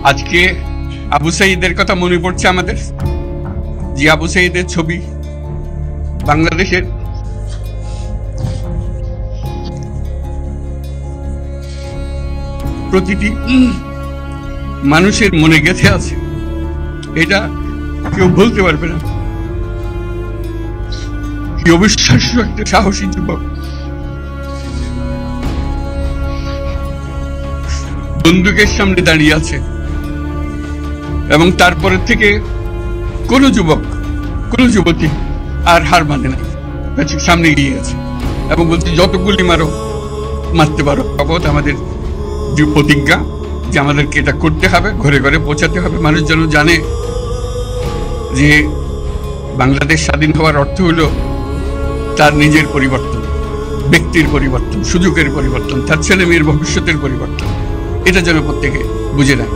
আজকে আবু সাঈদের কথা মনে পড়ছে আমাদের, যে আবু সাঈদের ছবি বাংলাদেশের প্রতিটি মানুষের মনে গেঁথে আছে, এটা কেউ বলতে পারবে না। কি অবিশ্বাস্য একটা সাহসী যুবক, বন্দুকের সামনে দাঁড়িয়ে আছে, এবং তারপরে থেকে কোনো যুবক কোনো যুবতী আর হার মানে না, সামনে গিয়ে আছে এবং বলছে যত গুলি মারো, মারতে পারো। শপথ আমাদের যে প্রতিজ্ঞা, যে আমাদেরকে এটা করতে হবে, ঘরে ঘরে পৌঁছাতে হবে, মানুষ যেন জানে যে বাংলাদেশ স্বাধীন হওয়ার অর্থ হলো তার নিজের পরিবর্তন, ব্যক্তির পরিবর্তন, সুযোগের পরিবর্তন, তার ছেলে মেয়ের ভবিষ্যতের পরিবর্তন। এটা যেন প্রত্যেকে বুঝে নেয়।